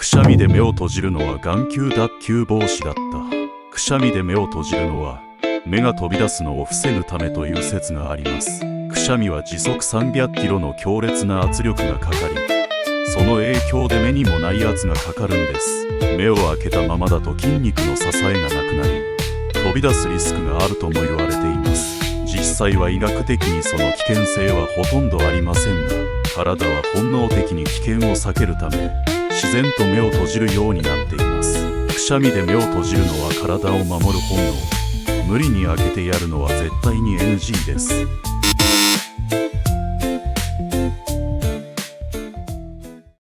しゃみで目を閉じるのは眼球脱臼防止だった。くしゃみで目を閉じるのは目が飛び出すのを防ぐためという説があります。くしゃみは時速300キロの強烈な圧力がかかり、その影響で目にもない圧がかかるんです。目を開けたままだと筋肉の支えがなくなり、飛び出すリスクがあるとも言われています。実際は医学的にその危険性はほとんどありませんが、体は本能的に危険を避けるため自然と目を閉じるようになっています。くしゃみで目を閉じるのは体を守る本能。無理に開けてやるのは絶対に NG です。